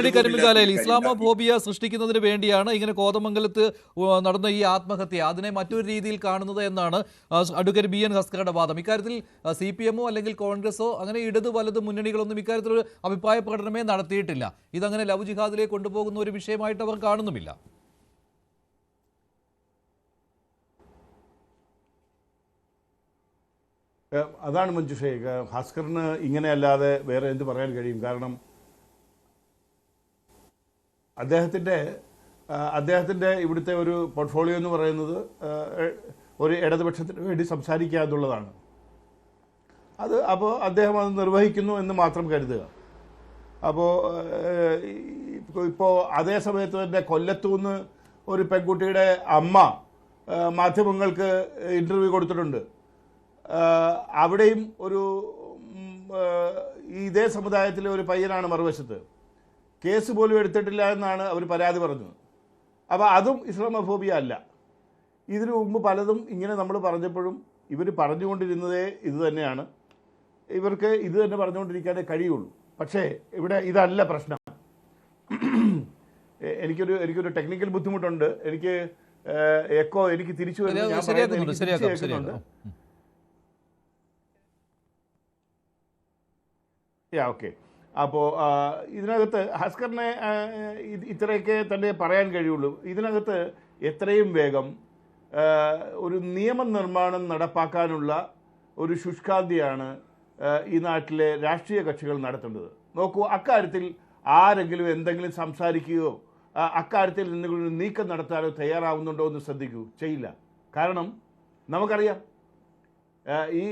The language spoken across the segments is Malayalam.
കരിമികാലയിൽ ഇസ്ലാമോഫോബിയ സൃഷ്ടിക്കുന്നതിന് വേണ്ടിയാണ് ഇങ്ങനെ കോതമംഗലത്ത് നടന്ന ഈ ആത്മഹത്യ അതിനെ മറ്റൊരു രീതിയിൽ കാണുന്നത് എന്നാണ് അഡ്വക്കേറ്റ് ബി എൻ ഹസ്കറുടെ വാദം. ഇക്കാര്യത്തിൽ CPM അല്ലെങ്കിൽ കോൺഗ്രസോ അങ്ങനെ ഇടത് വലത് മുന്നണികളൊന്നും ഇക്കാര്യത്തിലൊരു അഭിപ്രായ പ്രകടനമേ നടത്തിയിട്ടില്ല. ഇതങ്ങനെ ലവ് ജിഹാദിലേക്ക് കൊണ്ടുപോകുന്ന ഒരു വിഷയമായിട്ട് അവർ കാണുന്നുമില്ല. അതാണ് മഞ്ജുഷേ, ഭാസ്കറിന് ഇങ്ങനെയല്ലാതെ വേറെ എന്ത് പറയാൻ കഴിയും? കാരണം അദ്ദേഹത്തിൻ്റെ ഇവിടുത്തെ ഒരു പോർട്ട്ഫോളിയോ എന്ന് പറയുന്നത് ഒരു ഇടതുപക്ഷത്തിന് വേണ്ടി സംസാരിക്കുക എന്നുള്ളതാണ്. അപ്പോൾ അദ്ദേഹം അത് നിർവഹിക്കുന്നു എന്ന് മാത്രം കരുതുക. ഇപ്പോൾ അതേ സമയത്ത് തന്നെ കൊല്ലത്തുനിന്ന് ഒരു പെൺകുട്ടിയുടെ അമ്മ മാധ്യമങ്ങൾക്ക് ഇൻ്റർവ്യൂ കൊടുത്തിട്ടുണ്ട്. അവിടെയും ഒരു ഇതേ സമുദായത്തിലെ ഒരു പയ്യനാണ് മറുവശത്ത്. കേസ് പോലും എടുത്തിട്ടില്ല എന്നാണ് അവർ പരാതി പറഞ്ഞത്. അപ്പോൾ അതും ഇസ്ലാമോഫോബിയ അല്ല. ഇതിനു മുമ്പ് പലതും ഇങ്ങനെ നമ്മൾ പറഞ്ഞപ്പോഴും ഇവർ പറഞ്ഞുകൊണ്ടിരുന്നതേ ഇത് തന്നെയാണ്. ഇവർക്ക് ഇത് തന്നെ പറഞ്ഞുകൊണ്ടിരിക്കാനേ കഴിയുള്ളൂ. പക്ഷേ ഇവിടെ ഇതല്ല പ്രശ്നം. എനിക്കൊരു ടെക്നിക്കൽ ബുദ്ധിമുട്ടുണ്ട്. എനിക്ക് തിരിച്ചു വരുന്നുണ്ട്. ഓക്കെ. അപ്പോൾ ഇതിനകത്ത് ഹസ്കറിനെ ഇത്രയൊക്കെ തന്നെ പറയാൻ കഴിയുള്ളൂ. ഇതിനകത്ത് എത്രയും വേഗം ഒരു നിയമനിർമ്മാണം നടപ്പാക്കാനുള്ള ഒരു ശുഷ്കാന്തിയാണ് ഈ നാട്ടിലെ രാഷ്ട്രീയ കക്ഷികൾ നടത്തേണ്ടത്. നോക്കൂ, അക്കാര്യത്തിൽ ആരെങ്കിലും എന്തെങ്കിലും സംസാരിക്കുകയോ അക്കാര്യത്തിൽ എന്തെങ്കിലും നീക്കം നടത്താനോ തയ്യാറാവുന്നുണ്ടോ എന്ന് ശ്രദ്ധിക്കൂ. ചെയ്യില്ല. കാരണം നമുക്കറിയാം, ഈ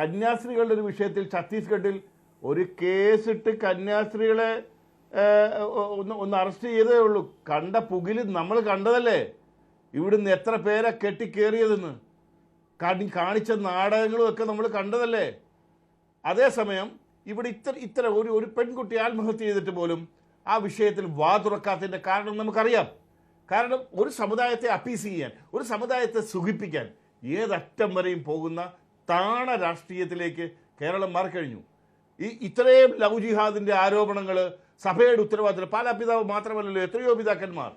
കന്യാസ്ത്രീകളുടെ ഒരു വിഷയത്തിൽ ഛത്തീസ്ഗഡിൽ ഒരു കേസിട്ട് കന്യാസ്ത്രീകളെ ഒന്ന് അറസ്റ്റ് ചെയ്തേ ഉള്ളൂ. കണ്ട പുകിൽ നമ്മൾ കണ്ടതല്ലേ, ഇവിടുന്ന് എത്ര പേരെ കെട്ടിക്കേറിയതെന്ന് കാണിച്ച നാടകങ്ങളും ഒക്കെ നമ്മൾ കണ്ടതല്ലേ. അതേസമയം ഇവിടെ ഇത്ര ഒരു പെൺകുട്ടി ആത്മഹത്യ ചെയ്തിട്ട് പോലും ആ വിഷയത്തിൽ വാ തുറക്കാത്തതിൻ്റെ കാരണം നമുക്കറിയാം. കാരണം ഒരു സമുദായത്തെ അപ്പീസ് ചെയ്യാൻ, ഒരു സമുദായത്തെ സുഖിപ്പിക്കാൻ ഏതറ്റം വരെയും പോകുന്ന താണ രാഷ്ട്രീയത്തിലേക്ക് കേരളം മാറിക്കഴിഞ്ഞു. ഇത്രയും ലവ് ജിഹാദിൻ്റെ ആരോപണങ്ങൾ സഭയുടെ ഉത്തരവാദിത്തം, പാലാ പിതാവ് മാത്രമല്ലല്ലോ, എത്രയോ പിതാക്കന്മാർ,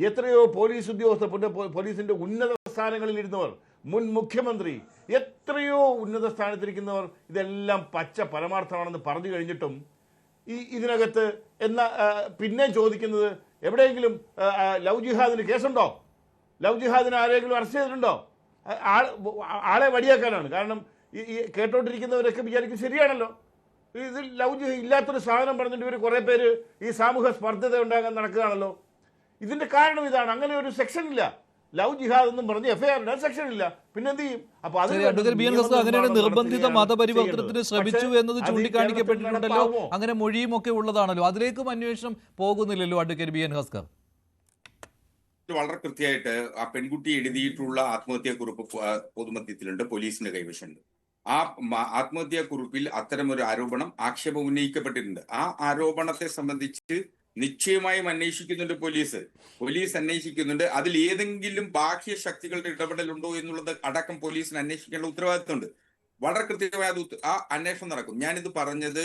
എത്രയോ പോലീസ് ഉദ്യോഗസ്ഥർ, പോലീസിൻ്റെ ഉന്നത സ്ഥാനങ്ങളിലിരുന്നവർ, മുൻ മുഖ്യമന്ത്രി, എത്രയോ ഉന്നത സ്ഥാനത്തിരിക്കുന്നവർ ഇതെല്ലാം പച്ച പരമാർത്ഥമാണെന്ന് പറഞ്ഞു കഴിഞ്ഞിട്ടും ഇതിനകത്ത് പിന്നെ ചോദിക്കുന്നത്, എവിടെയെങ്കിലും ലവ് ജിഹാദിന് കേസുണ്ടോ? ലവ് ജിഹാദിന് ആരെങ്കിലും അറസ്റ്റ് ചെയ്തിട്ടുണ്ടോ? ആളെ വടിയാക്കാനാണ്. കാരണം ഈ കേട്ടോണ്ടിരിക്കുന്നവരൊക്കെ വിചാരിക്കും ശരിയാണല്ലോ, ഇതിൽ ലവ് ജിഹാദ് ഇല്ലാത്തൊരു സാധനം പറഞ്ഞിട്ട് ഇവർ കുറേ പേര് ഈ സാമൂഹ്യ സ്പർദ്ധത ഉണ്ടാകാൻ നടക്കുകയാണല്ലോ. ഇതിൻ്റെ കാരണം ഇതാണ്. അങ്ങനെ ഒരു സെക്ഷൻ ഇല്ല. ലവ് ജിഹാദ് എന്നും പറഞ്ഞ് FIR സെക്ഷൻ ഇല്ല. പിന്നെ എന്ത് ചെയ്യും? അപ്പോൾ അങ്ങനെയാണ് നിർബന്ധിത മതപരിവർത്തനത്തിന് ശ്രമിച്ചു എന്നത് ചൂണ്ടിക്കാണിക്കപ്പെട്ടിട്ടുണ്ടല്ലോ. അങ്ങനെ മൊഴിയും ഒക്കെ ഉള്ളതാണല്ലോ. അതിലേക്കും അന്വേഷണം പോകുന്നില്ലല്ലോ അഡ്വക്കേറ്റ് ബി എൻ ഹസ്കർ. വളരെ കൃത്യമായിട്ട് ആ പെൺകുട്ടി എഴുതിയിട്ടുള്ള ആത്മഹത്യാക്കുറിപ്പ് പൊതുമധ്യത്തിലുണ്ട്, പോലീസിന്റെ കൈവശമുണ്ട്. ആ ആത്മഹത്യാക്കുറിപ്പിൽ അത്തരമൊരു ആരോപണം, ആക്ഷേപം ഉന്നയിക്കപ്പെട്ടിട്ടുണ്ട്. ആ ആരോപണത്തെ സംബന്ധിച്ച് നിശ്ചയമായും അന്വേഷിക്കുന്നുണ്ട് പോലീസ് അന്വേഷിക്കുന്നുണ്ട്. അതിൽ ഏതെങ്കിലും ബാഹ്യ ശക്തികളുടെ ഇടപെടലുണ്ടോ എന്നുള്ളത് അടക്കം പോലീസിന് അന്വേഷിക്കേണ്ട ഉത്തരവാദിത്തമുണ്ട്. വളരെ കൃത്യമായ ആ അന്വേഷണം നടക്കും. ഞാനിത് പറഞ്ഞത്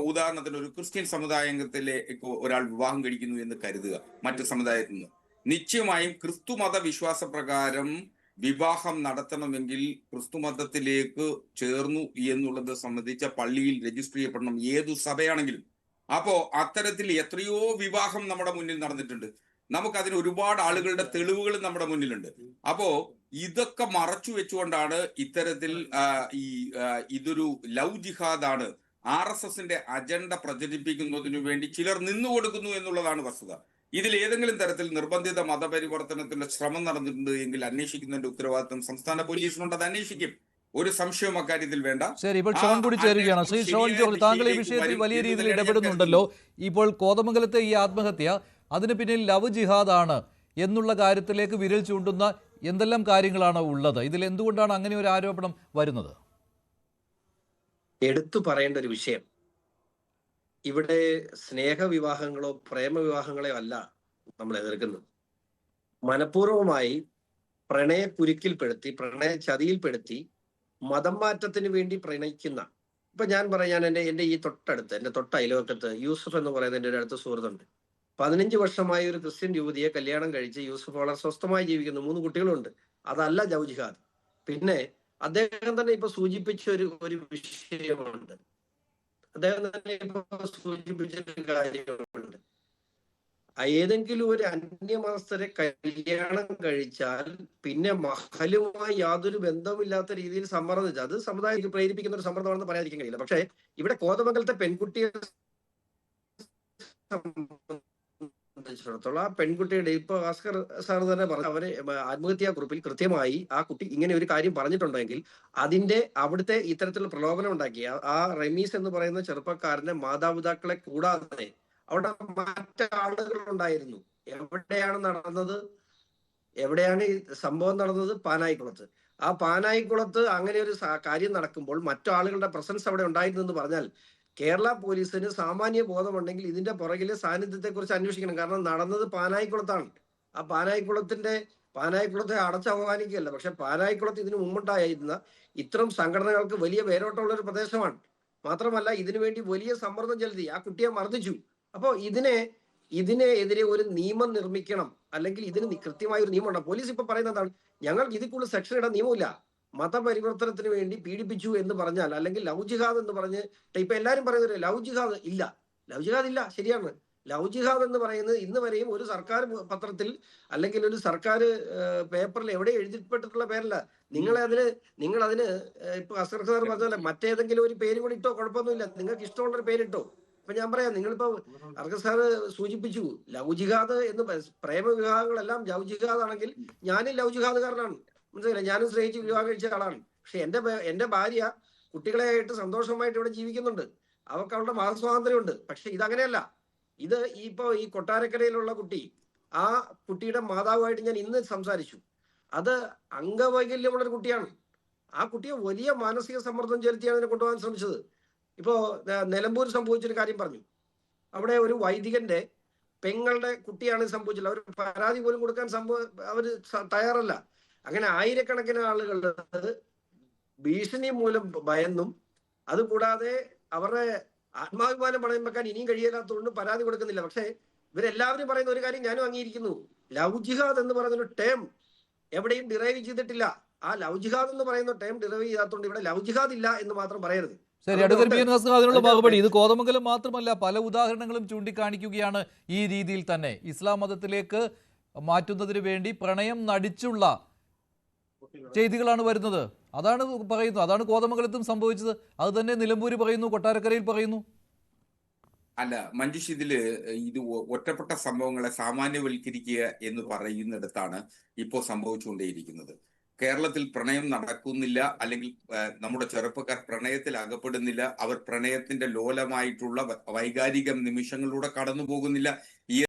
ഉദാഹരണത്തിന് ഒരു ക്രിസ്ത്യൻ സമുദായത്തിലെ ഒരാൾ വിവാഹം കഴിക്കുന്നു എന്ന് കരുതുക, മറ്റു സമുദായത്തിൽ നിന്ന്. നിശ്ചയമായും ക്രിസ്തുമത വിശ്വാസപ്രകാരം വിവാഹം നടത്തണമെങ്കിൽ ക്രിസ്തുമതത്തിലേക്ക് ചേർന്നു എന്നുള്ളത് സംബന്ധിച്ച പള്ളിയിൽ രജിസ്റ്റർ ചെയ്യപ്പെടണം, ഏതു സഭയാണെങ്കിലും. അപ്പോ അത്തരത്തിൽ എത്രയോ വിവാഹം നമ്മുടെ മുന്നിൽ നടന്നിട്ടുണ്ട്. നമുക്കതിന് ഒരുപാട് ആളുകളുടെ തെളിവുകൾ നമ്മുടെ മുന്നിലുണ്ട്. അപ്പോ ഇതൊക്കെ മറച്ചു വെച്ചുകൊണ്ടാണ് ഇത്തരത്തിൽ ഇതൊരു ലവ് ജിഹാദാണ്, RSSന്റെ അജണ്ട പ്രചരിപ്പിക്കുന്നതിനു വേണ്ടി ചിലർ നിന്നുകൊടുക്കുന്നു എന്നുള്ളതാണ് വസ്തുത. ഇതിൽ ഏതെങ്കിലും തരത്തിൽ നിർബന്ധിത മതപരിവർത്തനത്തിന്റെ ശ്രമം നടന്നിട്ടുണ്ട് എങ്കിൽ അന്വേഷിക്കുന്നതിന്റെ ഉത്തരവാദിത്വം സംസ്ഥാന പോലീസിനുണ്ട്. അത് അന്വേഷിക്കും. ഒരു സംശയവും അക്കാര്യത്തിൽ വേണ്ട. ശരി, ഇപ്പോൾ ഷോൺ കൂടി ചേരുകയാണ്. ശ്രീ ഷോൺ ജോർജ്, താങ്കൾ ഈ വിഷയത്തിൽ വലിയ രീതിയിൽ ഇടപെടുന്നുണ്ടല്ലോ. ഇപ്പോൾ കോതമംഗലത്തെ ഈ ആത്മഹത്യ അതിന് പിന്നിൽ ലവ് ജിഹാദാണ് എന്നുള്ള കാര്യത്തിലേക്ക് വിരൽ ചൂണ്ടുന്ന എന്തെല്ലാം കാര്യങ്ങളാണ് ഉള്ളത്? ഇതിൽ എന്തുകൊണ്ടാണ് അങ്ങനെ ഒരു ആരോപണം വരുന്നത്? എടുത്തു പറയേണ്ട ഒരു വിഷയം, ഇവിടെ സ്നേഹവിവാഹങ്ങളോ പ്രേമവിവാഹങ്ങളോ അല്ല നമ്മൾ എതിർക്കുന്നത്. മനഃപൂർവമായി പ്രണയ ചതിയിൽപ്പെടുത്തി മതം മാറ്റത്തിന് വേണ്ടി പ്രണയിക്കുന്ന ഇപ്പൊ ഞാൻ പറയാം, എന്റെ ഈ തൊട്ടടുത്ത്, എന്റെ തൊട്ട അയൽവക്കത്ത് യൂസഫ് എന്ന് പറയുന്ന എന്റെ ഒരു അടുത്ത സുഹൃത്തുണ്ട്. 15 വർഷമായി ഒരു ക്രിസ്ത്യൻ യുവതിയെ കല്യാണം കഴിച്ച് യൂസഫ് വളരെ സ്വസ്ഥമായി ജീവിക്കുന്നു. 3 കുട്ടികളുണ്ട്. അതല്ല ലവ് ജിഹാദ്. പിന്നെ അദ്ദേഹം തന്നെ ഇപ്പൊ സൂചിപ്പിച്ച ഒരു വിഷയമുണ്ട്. അദ്ദേഹം തന്നെ ഇപ്പൊ സൂചിപ്പിച്ച ഒരു കാര്യമുണ്ട്. ഏതെങ്കിലും ഒരു അന്യമതസ്ഥരെ കല്യാണം കഴിച്ചാൽ പിന്നെ മഹലുമായി യാതൊരു ബന്ധവുമില്ലാത്ത രീതിയിൽ സമ്മർദ്ദിച്ചു, അത് സമുദായത്തിൽ പ്രേരിപ്പിക്കുന്ന ഒരു സമ്മർദ്ദമാണെന്ന് പറയാതിരിക്കാൻ കഴിയില്ല. പക്ഷെ ഇവിടെ കോതമംഗലത്തെ പെൺകുട്ടിയെ സംബന്ധിച്ചിടത്തോളം ആ പെൺകുട്ടിയുടെ ഇപ്പൊ ഭാസ്കർ സാർ തന്നെ പറഞ്ഞു, അവര് ആത്മഹത്യാ കുറിപ്പിൽ കൃത്യമായി ആ കുട്ടി ഇങ്ങനെ ഒരു കാര്യം പറഞ്ഞിട്ടുണ്ടെങ്കിൽ അതിന്റെ അവിടുത്തെ ഇത്തരത്തിലുള്ള പ്രലോഭനം ഉണ്ടാക്കി ആ റമീസ് എന്ന് പറയുന്ന ചെറുപ്പക്കാരന്റെ മാതാപിതാക്കളെ കൂടാതെ അവിടെ മറ്റാളുകൾ ഉണ്ടായിരുന്നു. എവിടെയാണ് നടന്നത്? എവിടെയാണ് ഈ സംഭവം നടന്നത്? പാനായിക്കുളത്ത്. ആ പാനായിക്കുളത്ത് അങ്ങനെ ഒരു കാര്യം നടക്കുമ്പോൾ മറ്റു ആളുകളുടെ പ്രസൻസ് അവിടെ ഉണ്ടായിരുന്നു എന്ന് പറഞ്ഞാൽ കേരള പോലീസിന് സാമാന്യ ബോധമുണ്ടെങ്കിൽ ഇതിന്റെ പുറകിലെ സാന്നിധ്യത്തെ കുറിച്ച് അന്വേഷിക്കണം. കാരണം നടന്നത് പാനായിക്കുളത്താണ്. ആ പാനായിക്കുളത്തെ അടച്ചവമാനിക്കുകയല്ല, പക്ഷെ പാനായിക്കുളത്ത് ഇതിനു മുമ്പുണ്ടായിരുന്ന ഇത്തരം സംഘടനകൾക്ക് വലിയ വേരോട്ടമുള്ള ഒരു പ്രദേശമാണ്. മാത്രമല്ല ഇതിനു വേണ്ടി വലിയ സമ്മർദ്ദം ചെലുത്തി ആ കുട്ടിയെ മർദ്ദിച്ചു. അപ്പോ ഇതിനെതിരെ ഒരു നിയമം നിർമ്മിക്കണം, അല്ലെങ്കിൽ ഇതിന് കൃത്യമായ ഒരു നിയമം ഉണ്ടാവും. പോലീസ് ഇപ്പൊ പറയുന്നത് എന്താണ്? ഞങ്ങൾക്ക് ഇതിൽ കൂടുതൽ സെക്ഷൻ ഇടാൻ നിയമമില്ല. മതപരിവർത്തനത്തിന് വേണ്ടി പീഡിപ്പിച്ചു എന്ന് പറഞ്ഞാൽ, അല്ലെങ്കിൽ ലവ് ജിഹാദ് എന്ന് പറഞ്ഞ് ഇപ്പൊ എല്ലാരും പറയുന്നത് ലവ് ജിഹാദ് ഇല്ല, ലവ് ജിഹാദ് ഇല്ല. ശരിയാണ്. ലവ് ജിഹാദ് എന്ന് പറയുന്നത് ഇന്ന് വരെയും ഒരു സർക്കാർ പത്രത്തിൽ അല്ലെങ്കിൽ ഒരു സർക്കാർ പേപ്പറിൽ എവിടെ എഴുതിപ്പെട്ടിട്ടുള്ള പേരല്ല. നിങ്ങൾ അതിന് ഇപ്പൊ അസർ സാർ പറഞ്ഞ മറ്റേതെങ്കിലും ഒരു പേര് കൂടി ഇട്ടോ, കുഴപ്പമൊന്നുമില്ല. നിങ്ങൾക്ക് ഇഷ്ടമുള്ള ഒരു പേരിട്ടോ. ഇപ്പൊ ഞാൻ പറയാം, നിങ്ങളിപ്പോ അർഗസ് സാറ് സൂചിപ്പിച്ചു ലവ് ജിഹാദ് എന്ന്, പ്രേമ വിവാഹങ്ങളെല്ലാം ലവ് ജിഹാദ് ആണെങ്കിൽ ഞാനും ലവ് ജിഹാദുകാരനാണ്. മനസ്സിലായില്ല, ഞാനും സ്നേഹിച്ച് വിവാഹം കഴിച്ച ആളാണ്. പക്ഷെ എന്റെ ഭാര്യ കുട്ടികളെയായിട്ട് സന്തോഷമായിട്ട് ഇവിടെ ജീവിക്കുന്നുണ്ട്. അവർക്ക് അവളുടെ മതസ്വാതന്ത്ര്യമുണ്ട്. പക്ഷെ ഇതങ്ങനെയല്ല. ഇത് ഈ കൊട്ടാരക്കരയിലുള്ള കുട്ടി, ആ കുട്ടിയുടെ മാതാവുമായിട്ട് ഞാൻ ഇന്ന് സംസാരിച്ചു. അത് അംഗവൈകല്യമുള്ള ഒരു കുട്ടിയാണ്. ആ കുട്ടിയെ വലിയ മാനസിക സമ്മർദ്ദം ചെലുത്തിയാണ് അതിനെ കൊണ്ടുപോകാൻ ശ്രമിച്ചത്. ഇപ്പോ നിലമ്പൂർ സംഭവിച്ചൊരു കാര്യം പറഞ്ഞു. അവിടെ ഒരു വൈദികന്റെ പെങ്ങളുടെ കുട്ടിയാണ് സംഭവിച്ചത്. അവർ പരാതി പോലും കൊടുക്കാൻ അവര് തയ്യാറല്ല. അങ്ങനെ ആയിരക്കണക്കിന് ആളുകൾ ഭീഷണി മൂലം ഭയന്നും, അതുകൂടാതെ അവരുടെ ആത്മാഭിമാനം പണയം വെക്കാൻ ഇനിയും കഴിയാത്തതുകൊണ്ട് പരാതി കൊടുക്കുന്നില്ല. പക്ഷെ ഇവരെല്ലാവരും പറയുന്ന ഒരു കാര്യം ഞാനും അംഗീകരിക്കുന്നു, ലവ് ജിഹാദ് എന്ന് പറയുന്ന ടേം എവിടെയും ഡിറൈവ് ചെയ്തിട്ടില്ല. ആ ലവ് ജിഹാദ് എന്ന് പറയുന്ന ടേം ഡിറൈവ് ചെയ്യാത്തതുകൊണ്ട് ഇവിടെ ലവ് ജിഹാദ് ഇല്ല എന്ന് മാത്രം പറയരുത്. ശരി, അഡ്വക്കേറ്റ് ബി എൻ ഹസ്കർ അതിനുള്ള മറുപടി. ഇത് കോതമംഗലം മാത്രമല്ല, പല ഉദാഹരണങ്ങളും ചൂണ്ടിക്കാണിക്കുകയാണ് ഈ രീതിയിൽ തന്നെ ഇസ്ലാം മതത്തിലേക്ക് മാറ്റുന്നതിന് വേണ്ടി പ്രണയം നടിച്ചുള്ള ചെയ്തികളാണ് വരുന്നത്. അതാണ് പറയുന്നത്, അതാണ് കോതമംഗലത്തും സംഭവിച്ചത്. അത് തന്നെ നിലമ്പൂര് പറയുന്നു, കൊട്ടാരക്കരയിൽ പറയുന്നു. അല്ല മഞ്ജുഷ്, ഇത് ഒറ്റപ്പെട്ട സംഭവങ്ങളെ സാമാന്യവൽക്കരിക്കുക എന്ന് പറയുന്നിടത്താണ് ഇപ്പോൾ സംഭവിച്ചുകൊണ്ടേയിരിക്കുന്നത്. കേരളത്തിൽ പ്രണയം നടക്കുന്നില്ല, അല്ലെങ്കിൽ നമ്മുടെ ചെറുപ്പക്കാർ പ്രണയത്തിൽ അകപ്പെടുന്നില്ല. അവർ പ്രണയത്തിന്റെ ലോലമായിട്ടുള്ള വൈകാരിക നിമിഷങ്ങളിലൂടെ കടന്നു പോകുന്നില്ല. ഈ